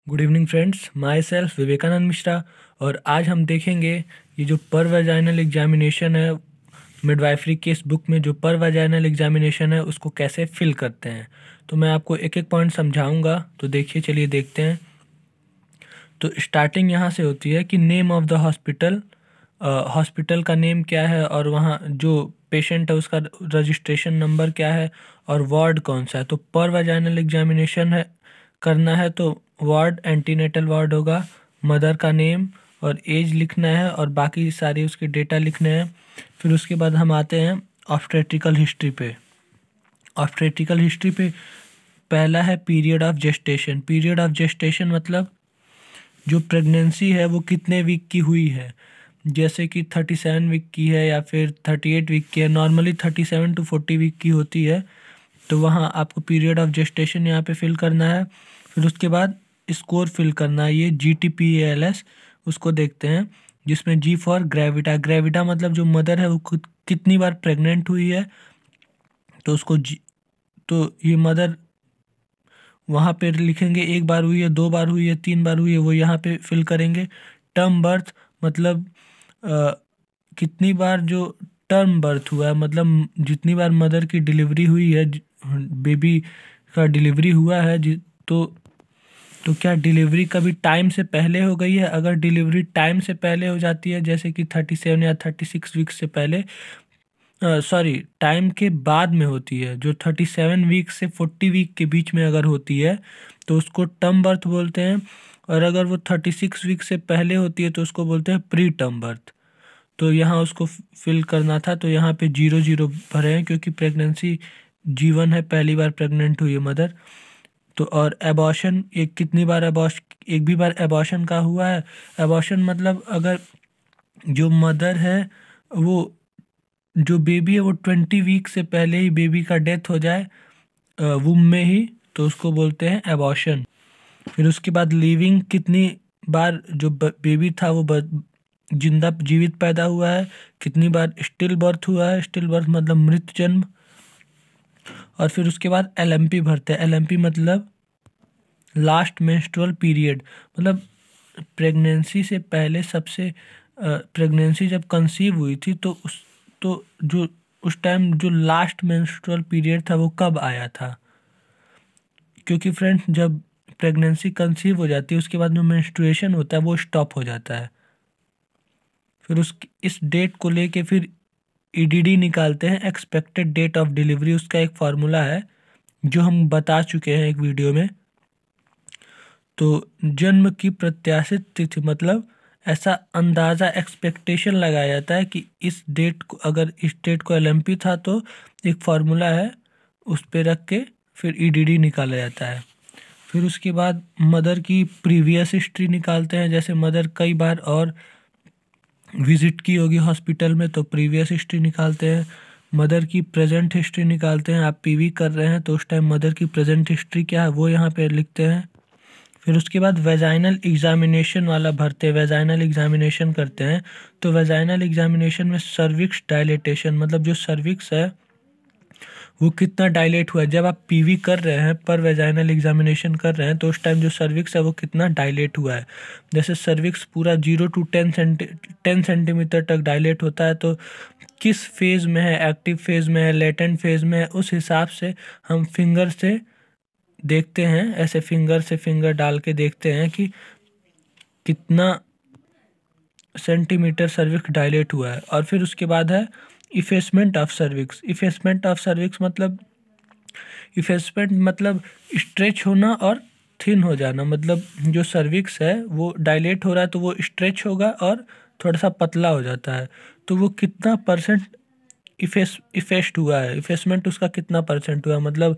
Good evening friends, myself Vivekananda Mishra. और आज हम देखेंगे ये जो पर वजाइनल एग्जामिनेशन है, मिडवाइफरी के इस बुक में जो पर वजाइनल एग्जामिनेशन है उसको कैसे फिल करते हैं। तो मैं आपको एक एक पॉइंट समझाऊंगा। तो देखिए, चलिए देखते हैं। तो स्टार्टिंग यहाँ से होती है कि name of the hospital, hospital का नेम क्या है और वहाँ जो पेशेंट है उसका रजिस्ट्रेशन नंबर क्या है और वार्ड कौन सा है। तो पर वजाइनल एग्जामिनेशन है करना है तो वार्ड एंटीनेटल वार्ड होगा, मदर का नेम और एज लिखना है और बाकी सारी उसके डेटा लिखने हैं। फिर उसके बाद हम आते हैं ऑब्स्टेट्रिकल हिस्ट्री पे। ऑब्स्टेट्रिकल हिस्ट्री पे पहला है period of gestation. Period of gestation मतलब जो प्रेगनेंसी है वो कितने वीक की हुई है, जैसे कि 37 वीक की है या फिर 38 वीक की है। नॉर्मली 37 to 40 वीक की होती है, तो वहाँ आपको पीरियड ऑफ जेस्टेशन यहाँ पे फिल करना है। फिर उसके बाद स्कोर फिल करना है, ये GTPALS उसको देखते हैं, जिसमें G फॉर ग्रेविटा। ग्रेविटा मतलब जो मदर है वो कितनी बार प्रेग्नेंट हुई है, तो उसको तो ये मदर वहाँ पे लिखेंगे, एक बार हुई है, 2 बार हुई है, 3 बार हुई है, वो यहाँ पे फिल करेंगे। टर्म बर्थ मतलब कितनी बार जो टर्म बर्थ हुआ है, मतलब जितनी बार मदर की डिलीवरी हुई है, बेबी का डिलीवरी हुआ है, तो क्या डिलीवरी कभी टाइम से पहले हो गई है। अगर डिलीवरी टाइम से पहले हो जाती है, जैसे कि 37 या 36 वीक से पहले, सॉरी टाइम के बाद में होती है, जो 37 वीक से 40 वीक के बीच में अगर होती है तो उसको टर्म बर्थ बोलते हैं। और अगर वो 36 वीक से पहले होती है तो उसको बोलते हैं प्री टर्म बर्थ। तो यहाँ उसको फिल करना था, तो यहाँ पे 0 0 भरे हैं क्योंकि प्रेगनेंसी G1 है, पहली बार प्रेग्नेंट हुई है मदर। तो और एबॉर्शन, एक भी बार एबॉर्शन का हुआ है। एबॉर्शन मतलब अगर जो मदर है वो, जो बेबी है वो 20 वीक से पहले ही बेबी का डेथ हो जाए वूम में ही, तो उसको बोलते हैं एबॉर्शन। फिर उसके बाद लिविंग, कितनी बार जो बेबी था वो जीवित पैदा हुआ है, कितनी बार स्टिल बर्थ हुआ है। स्टिल बर्थ मतलब मृत जन्म। और फिर उसके बाद LMP भरते हैं। LMP मतलब लास्ट मेंस्ट्रुअल पीरियड, मतलब प्रेगनेंसी से पहले सबसे प्रेगनेंसी जब कंसीव हुई थी तो जो उस टाइम जो लास्ट मेंस्ट्रुअल पीरियड था वो कब आया था। क्योंकि फ्रेंड्स, जब प्रेगनेंसी कंसीव हो जाती है उसके बाद जो मेंस्ट्रुएशन होता है वो स्टॉप हो जाता है। फिर इस डेट को लेके फिर EDD निकालते हैं, एक्सपेक्टेड डेट ऑफ डिलीवरी। उसका एक फार्मूला है जो हम बता चुके हैं एक वीडियो में। तो जन्म की प्रत्याशित तिथि मतलब ऐसा अंदाज़ा, एक्सपेक्टेशन लगाया जाता है कि इस डेट को, अगर इस डेट को LMP था तो एक फार्मूला है उस पे रख के फिर EDD निकाला जाता है। फिर उसके बाद मदर की प्रीवियस हिस्ट्री निकालते हैं, जैसे मदर कई बार और विजिट की होगी हॉस्पिटल में तो प्रीवियस हिस्ट्री निकालते हैं। मदर की प्रेजेंट हिस्ट्री निकालते हैं। आप PV कर रहे हैं तो उस टाइम मदर की प्रेजेंट हिस्ट्री क्या है वो यहाँ पे लिखते हैं। फिर उसके बाद वेजाइनल एग्जामिनेशन वाला भरते हैं, वेजाइनल एग्जामिनेशन करते हैं। तो वेजाइनल एग्जामिनेशन में सर्विक्स डायलेटेशन मतलब जो सर्विक्स है वो कितना डायलेट हुआ है। जब आप PV कर रहे हैं, पर वेजाइनल एग्जामिनेशन कर रहे हैं, तो उस टाइम जो सर्विक्स है वो कितना डायलेट हुआ है। जैसे सर्विक्स पूरा 0 to 10 सेंटीमीटर तक डायलेट होता है, तो किस फेज़ में है, एक्टिव फेज़ में है, लेटेंट फेज़ में है, उस हिसाब से हम फिंगर से देखते हैं। ऐसे फिंगर से फिंगर डाल के देखते हैं कि कितना सेंटीमीटर सर्विक्स डायलेट हुआ है। और फिर उसके बाद है effacement of cervix. Effacement of cervix मतलब, इफेसमेंट मतलब स्ट्रेच होना और थिन हो जाना। मतलब जो सर्विक्स है वो डायलेट हो रहा है तो वो स्ट्रेच होगा और थोड़ा सा पतला हो जाता है। तो वो कितना परसेंट इफेस्ट हुआ है, इफेसमेंट उसका कितना परसेंट हुआ, मतलब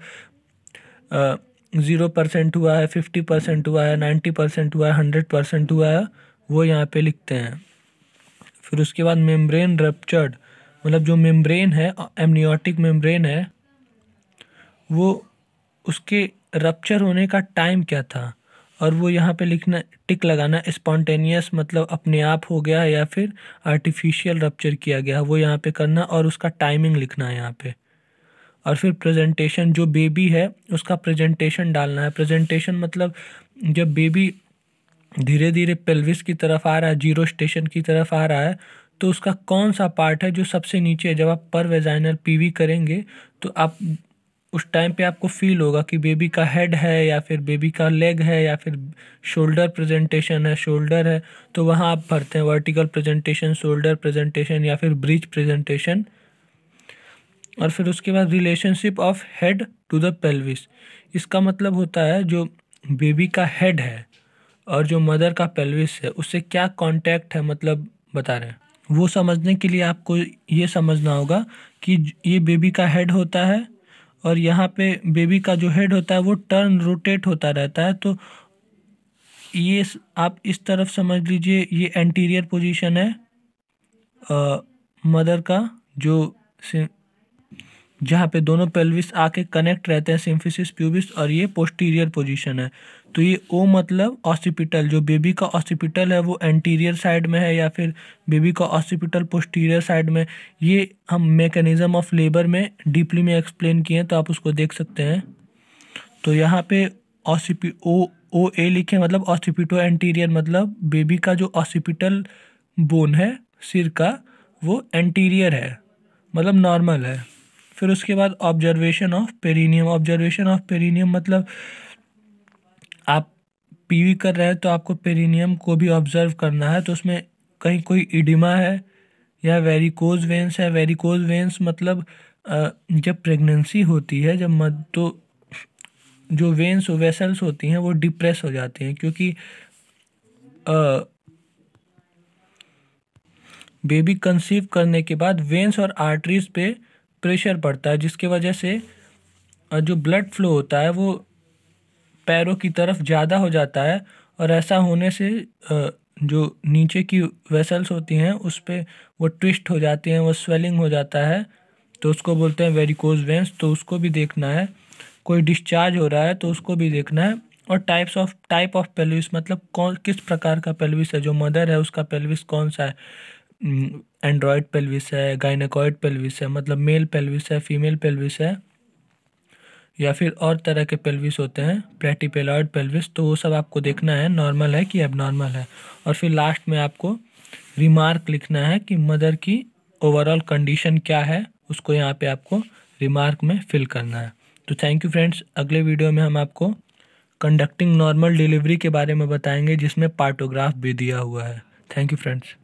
0% हुआ है, 50% हुआ है, 90% हुआ है, 100% हुआ है, वो यहाँ पे लिखते हैं। फिर उसके बाद मेम्ब्रेन रप्चर्ड मतलब जो मेम्ब्रेन है, एमनियोटिक मेम्ब्रेन है, वो उसके रप्चर होने का टाइम क्या था, और वो यहाँ पे लिखना, टिक लगाना। स्पॉन्टेनियस मतलब अपने आप हो गया या फिर आर्टिफिशियल रप्चर किया गया, वो यहाँ पे करना और उसका टाइमिंग लिखना है यहाँ पे। और फिर प्रेजेंटेशन, जो बेबी है उसका प्रेजेंटेशन डालना है। प्रेजेंटेशन मतलब जब बेबी धीरे धीरे पेल्विस की तरफ आ रहा है, जीरो स्टेशन की तरफ आ रहा है, तो उसका कौन सा पार्ट है जो सबसे नीचे है। जब आप पर वेजाइनल पीवी करेंगे तो आप उस टाइम पे आपको फील होगा कि बेबी का हेड है या फिर बेबी का लेग है या फिर शोल्डर प्रेजेंटेशन है, शोल्डर है, तो वहाँ आप भरते हैं वर्टिकल प्रेजेंटेशन, शोल्डर प्रेजेंटेशन या फिर ब्रीच प्रेजेंटेशन। और फिर उसके बाद relationship of head to the pelvis, इसका मतलब होता है जो बेबी का हेड है और जो मदर का पेल्विस है उससे क्या कांटेक्ट है, मतलब बता रहे हैं। वो समझने के लिए आपको ये समझना होगा कि ये बेबी का हेड होता है और यहाँ पे बेबी का जो हेड होता है वो टर्न रोटेट होता रहता है। तो ये आप इस तरफ समझ लीजिए, ये एंटीरियर पोजीशन है मदर का, जो जहाँ पे दोनों पेल्विस आके कनेक्ट रहते हैं, सिम्फिसिस प्यूबिस, और ये पोस्टीरियर पोजीशन है। तो ये ओ मतलब ऑसिपिटल, जो बेबी का ऑसिपिटल है वो एंटीरियर साइड में है या फिर बेबी का ऑसिपिटल पोस्टीरियर साइड में। ये हम मैकेनिज्म ऑफ लेबर में डीपली में एक्सप्लेन किए हैं, तो आप उसको देख सकते हैं। तो यहाँ पे ओ ए लिखे, मतलब ऑसिपिटो एंटीरियर, मतलब बेबी का जो ऑसिपिटल बोन है सिर का वो एंटीरियर है, मतलब नॉर्मल है। फिर उसके बाद observation of perineum. Observation of perineum मतलब आप पीवी कर रहे हैं तो आपको पेरिनियम को भी ऑब्जर्व करना है। तो उसमें कहीं कोई इडिमा है या वेरिकोज वेंस है। वेरिकोज वेंस मतलब जब प्रेगनेंसी होती है, जब तो जो वेंस वेसल्स होती हैं वो डिप्रेस हो जाती हैं, क्योंकि बेबी कंसीव करने के बाद वेंस और आर्टरीज पे प्रेशर पड़ता है, जिसके वजह से जो ब्लड फ्लो होता है वो पैरों की तरफ ज़्यादा हो जाता है। और ऐसा होने से जो नीचे की वेसल्स होती हैं उस पर वो ट्विस्ट हो जाती हैं, वो स्वेलिंग हो जाता है, तो उसको बोलते हैं वेरिकोज वेंस। तो उसको भी देखना है। कोई डिस्चार्ज हो रहा है तो उसको भी देखना है। और टाइप ऑफ पेल्विस, मतलब कौन किस प्रकार का पेल्विस है, जो मदर है उसका पेल्विस कौन सा है। एंड्रॉयड पेल्विस है, गायनेकॉइड पेल्विस है, मतलब मेल पेल्विस है, फीमेल पेल्विस है, या फिर और तरह के पेल्विस होते हैं, प्लेटिपेलॉइड पेल्विस। तो वो सब आपको देखना है, नॉर्मल है कि एबनॉर्मल है। और फिर लास्ट में आपको रिमार्क लिखना है कि मदर की ओवरऑल कंडीशन क्या है, उसको यहाँ पे आपको रिमार्क में फिल करना है। तो थैंक यू फ्रेंड्स। अगले वीडियो में हम आपको कंडक्टिंग नॉर्मल डिलीवरी के बारे में बताएंगे, जिसमें पार्टोग्राफ भी दिया हुआ है। Thank you friends.